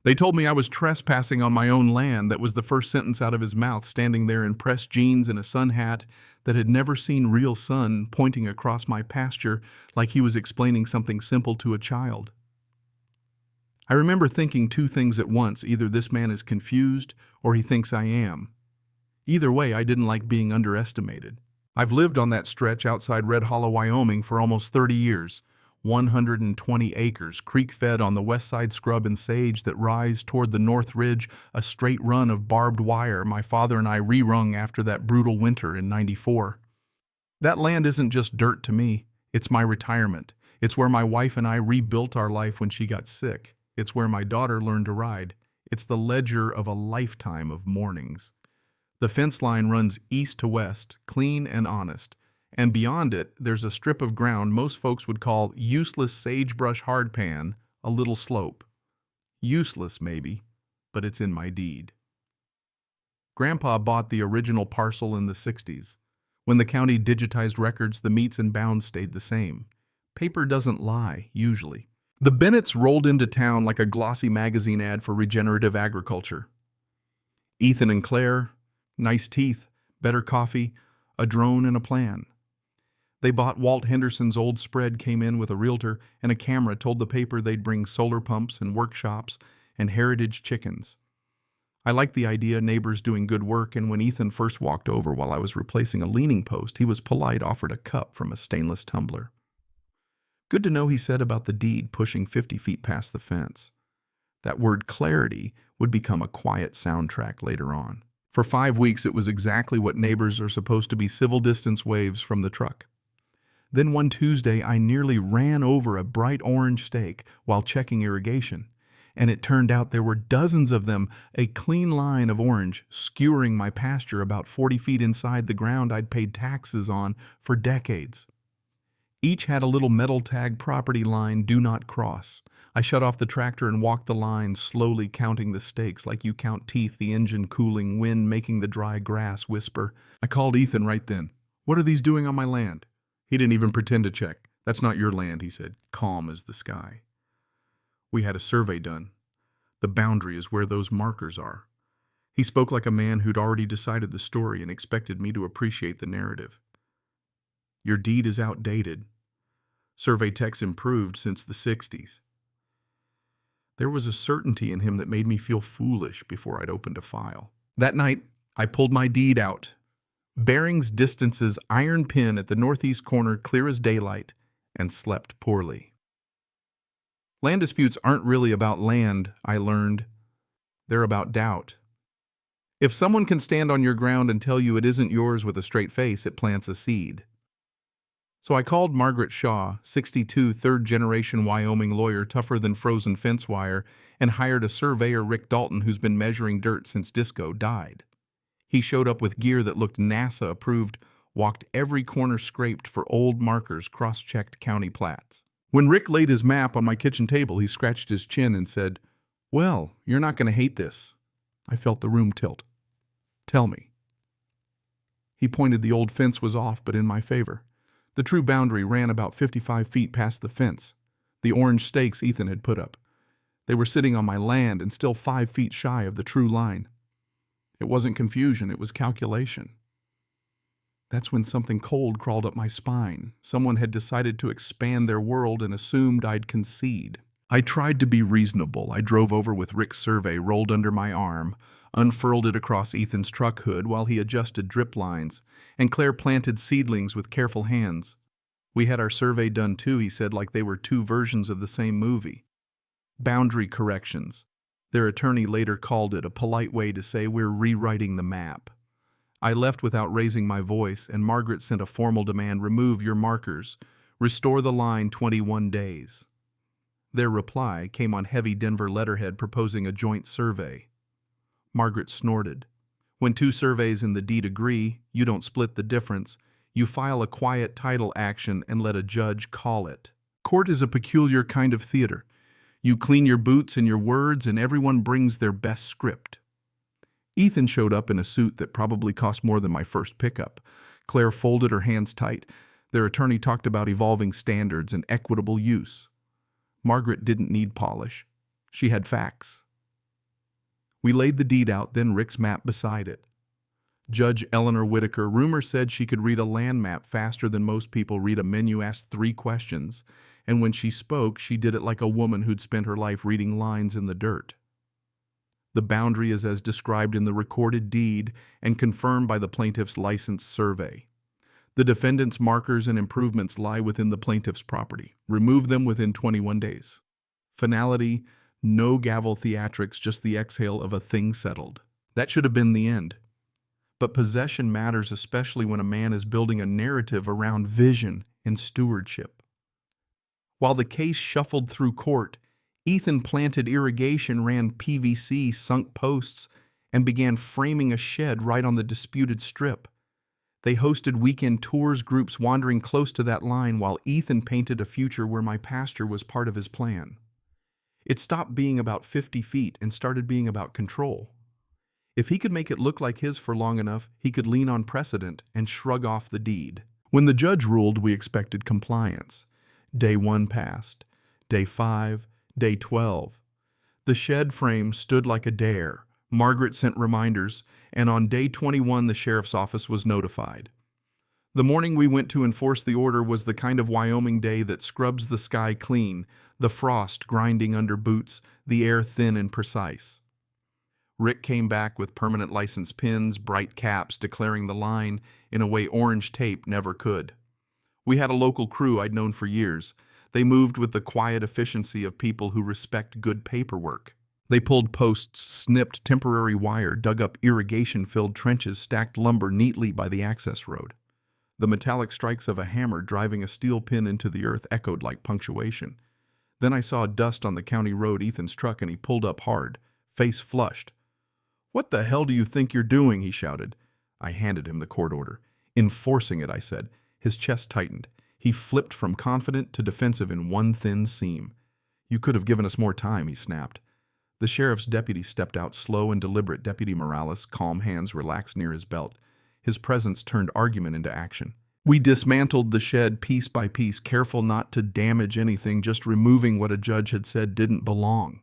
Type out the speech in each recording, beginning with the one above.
They told me I was trespassing on my own land. That was the first sentence out of his mouth, standing there in pressed jeans and a sun hat that had never seen real sun, pointing across my pasture like he was explaining something simple to a child. I remember thinking two things at once: either this man is confused or he thinks I am. Either way, I didn't like being underestimated. I've lived on that stretch outside Red Hollow, Wyoming for almost 30 years. 120 acres, creek-fed on the west side scrub and sage that rise toward the north ridge, a straight run of barbed wire my father and I rewrung after that brutal winter in '94. That land isn't just dirt to me. It's my retirement. It's where my wife and I rebuilt our life when she got sick. It's where my daughter learned to ride. It's the ledger of a lifetime of mornings. The fence line runs east to west, clean and honest. And beyond it, there's a strip of ground most folks would call useless sagebrush hardpan, a little slope. Useless, maybe, but it's in my deed. Grandpa bought the original parcel in the '60s. When the county digitized records, the meets and bounds stayed the same. Paper doesn't lie, usually. The Bennetts rolled into town like a glossy magazine ad for regenerative agriculture. Ethan and Claire, nice teeth, better coffee, a drone and a plan. They bought Walt Henderson's old spread, came in with a realtor and a camera, told the paper they'd bring solar pumps and workshops and heritage chickens. I liked the idea, neighbors doing good work, and when Ethan first walked over while I was replacing a leaning post, he was polite, offered a cup from a stainless tumbler. Good to know, he said, about the deed pushing 50 feet past the fence. That word clarity would become a quiet soundtrack later on. For 5 weeks, it was exactly what neighbors are supposed to be: civil distance waves from the truck. Then one Tuesday, I nearly ran over a bright orange stake while checking irrigation, and it turned out there were dozens of them, a clean line of orange skewering my pasture about 40 feet inside the ground I'd paid taxes on for decades. Each had a little metal tag: property line, do not cross. I shut off the tractor and walked the line, slowly counting the stakes like you count teeth, the engine cooling, wind making the dry grass whisper. I called Ethan right then. "What are these doing on my land?" He didn't even pretend to check. "That's not your land," he said, calm as the sky. "We had a survey done. The boundary is where those markers are." He spoke like a man who'd already decided the story and expected me to appreciate the narrative. "Your deed is outdated. Survey tech's improved since the '60s. There was a certainty in him that made me feel foolish before I'd opened a file. That night, I pulled my deed out. Bearings, distances, iron pin at the northeast corner, clear as daylight, and slept poorly. Land disputes aren't really about land, I learned. They're about doubt. If someone can stand on your ground and tell you it isn't yours with a straight face, it plants a seed. So I called Margaret Shaw, 62, third-generation Wyoming lawyer, tougher than frozen fence wire, and hired a surveyor, Rick Dalton, who's been measuring dirt since Disco died. He showed up with gear that looked NASA-approved, walked every corner scraped for old markers, cross-checked county plats. When Rick laid his map on my kitchen table, he scratched his chin and said, "Well, you're not going to hate this." I felt the room tilt. "Tell me." He pointed. The old fence was off, but in my favor. The true boundary ran about 55 feet past the fence, the orange stakes Ethan had put up. They were sitting on my land and still 5 feet shy of the true line. It wasn't confusion, it was calculation. That's when something cold crawled up my spine. Someone had decided to expand their world and assumed I'd concede. I tried to be reasonable. I drove over with Rick's survey rolled under my arm, unfurled it across Ethan's truck hood while he adjusted drip lines, and Claire planted seedlings with careful hands. We had our survey done too, he said, like they were two versions of the same movie. Boundary corrections. Their attorney later called it a polite way to say we're rewriting the map. I left without raising my voice, and Margaret sent a formal demand: remove your markers, restore the line 21 days. Their reply came on heavy Denver letterhead proposing a joint survey. Margaret snorted. When two surveys in the deed agree, you don't split the difference. You file a quiet title action and let a judge call it. Court is a peculiar kind of theater. You clean your boots and your words, and everyone brings their best script. Ethan showed up in a suit that probably cost more than my first pickup. Claire folded her hands tight. Their attorney talked about evolving standards and equitable use. Margaret didn't need polish. She had facts. We laid the deed out, then Rick's map beside it. Judge Eleanor Whitaker, rumor said she could read a land map faster than most people read a menu asked 3 questions, and when she spoke, she did it like a woman who'd spent her life reading lines in the dirt. The boundary is as described in the recorded deed and confirmed by the plaintiff's licensed survey. The defendant's markers and improvements lie within the plaintiff's property. Remove them within 21 days. Finality, no gavel theatrics, just the exhale of a thing settled. That should have been the end. But possession matters, especially when a man is building a narrative around vision and stewardship. While the case shuffled through court, Ethan planted irrigation, ran PVC, sunk posts, and began framing a shed right on the disputed strip. They hosted weekend tours, groups wandering close to that line, while Ethan painted a future where my pasture was part of his plan. It stopped being about 50 feet and started being about control. If he could make it look like his for long enough, he could lean on precedent and shrug off the deed. When the judge ruled, we expected compliance. Day 1 passed. Day 5, Day 12. The shed frame stood like a dare. Margaret sent reminders, and on Day 21 the sheriff's office was notified. The morning we went to enforce the order was the kind of Wyoming day that scrubs the sky clean, the frost grinding under boots, the air thin and precise. Rick came back with permanent license pins, bright caps, declaring the line in a way orange tape never could. We had a local crew I'd known for years. They moved with the quiet efficiency of people who respect good paperwork. They pulled posts, snipped temporary wire, dug up irrigation-filled trenches, stacked lumber neatly by the access road. The metallic strikes of a hammer driving a steel pin into the earth echoed like punctuation. Then I saw dust on the county road, Ethan's truck, and he pulled up hard, face flushed. "What the hell do you think you're doing?" he shouted. I handed him the court order. "Enforcing it," I said. His chest tightened. He flipped from confident to defensive in one thin seam. "You could have given us more time," he snapped. The sheriff's deputy stepped out, slow and deliberate. Deputy Morales, calm hands relaxed near his belt. His presence turned argument into action. We dismantled the shed piece by piece, careful not to damage anything, just removing what a judge had said didn't belong.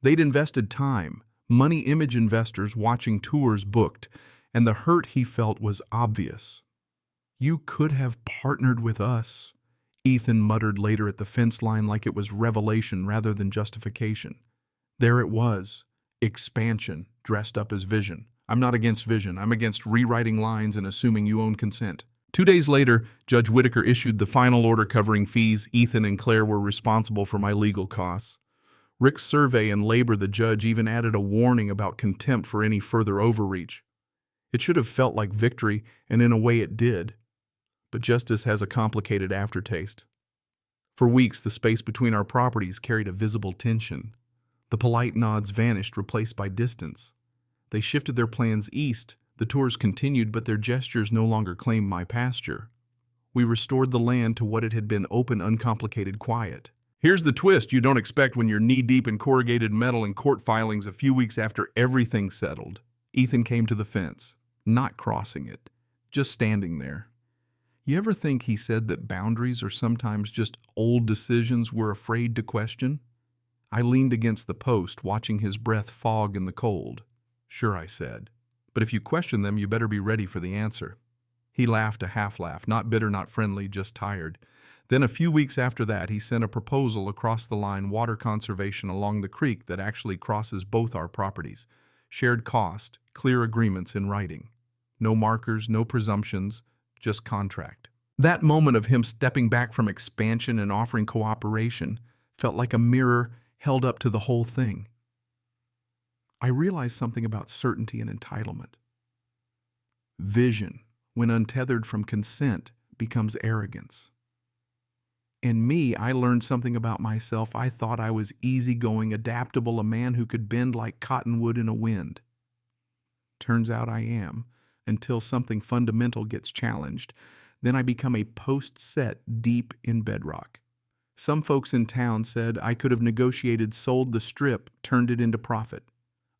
They'd invested time, money, image investors watching tours booked, and the hurt he felt was obvious. "You could have partnered with us," Ethan muttered later at the fence line, like it was revelation rather than justification. There it was, expansion dressed up as vision. I'm not against vision. I'm against rewriting lines and assuming you own consent. 2 days later, Judge Whitaker issued the final order covering fees. Ethan and Claire were responsible for my legal costs. Rick's survey and labor, the judge even added a warning about contempt for any further overreach. It should have felt like victory, and in a way it did. But justice has a complicated aftertaste. For weeks, the space between our properties carried a visible tension. The polite nods vanished, replaced by distance. They shifted their plans east. The tours continued, but their gestures no longer claimed my pasture. We restored the land to what it had been: open, uncomplicated, quiet. Here's the twist you don't expect when you're knee-deep in corrugated metal and court filings. A few weeks after everything settled, Ethan came to the fence, not crossing it, just standing there. You ever think he said that boundaries are sometimes just old decisions we're afraid to question? I leaned against the post, watching his breath fog in the cold. "Sure," I said, "but if you question them, you better be ready for the answer." He laughed, a half-laugh, not bitter, not friendly, just tired. Then a few weeks after that, he sent a proposal across the line: water conservation along the creek that actually crosses both our properties. Shared cost, clear agreements in writing. No markers, no presumptions, just contract. That moment of him stepping back from expansion and offering cooperation felt like a mirror held up to the whole thing. I realized something about certainty and entitlement. Vision, when untethered from consent, becomes arrogance. In me, I learned something about myself. I thought I was easygoing, adaptable, a man who could bend like cottonwood in a wind. Turns out I am, until something fundamental gets challenged. Then I become a post set deep in bedrock. Some folks in town said I could have negotiated, sold the strip, turned it into profit.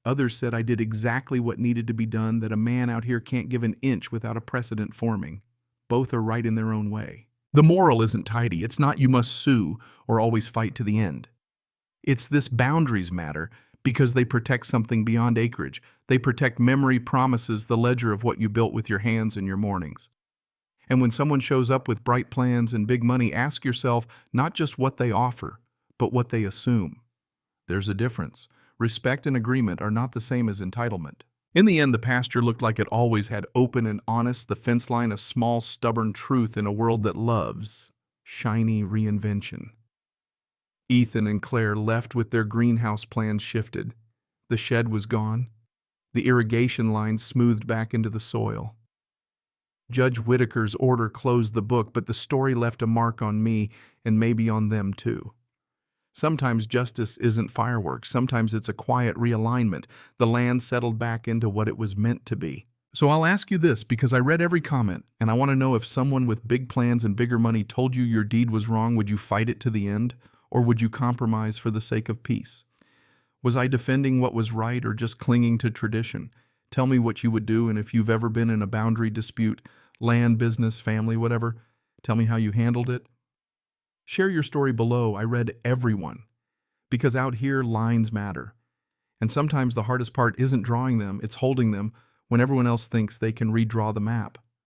Others said I did exactly what needed to be done, that a man out here can't give an inch without a precedent forming. Both are right in their own way. The moral isn't tidy. It's not you must sue or always fight to the end. It's this: boundaries matter Because they protect something beyond acreage. They protect memory, promises, the ledger of what you built with your hands in your mornings. And when someone shows up with bright plans and big money, ask yourself not just what they offer, but what they assume. There's a difference. Respect and agreement are not the same as entitlement. In the end, the pasture looked like it always had open and honest, the fence line a small, stubborn truth in a world that loves shiny reinvention. Ethan and Claire left with their greenhouse plans shifted. The shed was gone. The irrigation lines smoothed back into the soil. Judge Whitaker's order closed the book, but the story left a mark on me and maybe on them too. Sometimes justice isn't fireworks. Sometimes it's a quiet realignment. The land settled back into what it was meant to be. So I'll ask you this, because I read every comment, and I want to know, if someone with big plans and bigger money told you your deed was wrong, would you fight it to the end? Or would you compromise for the sake of peace? Was I defending what was right or just clinging to tradition? Tell me what you would do, and if you've ever been in a boundary dispute, land, business, family, whatever, tell me how you handled it. Share your story below. I read everyone. Because out here, lines matter. And sometimes the hardest part isn't drawing them, it's holding them when everyone else thinks they can redraw the map.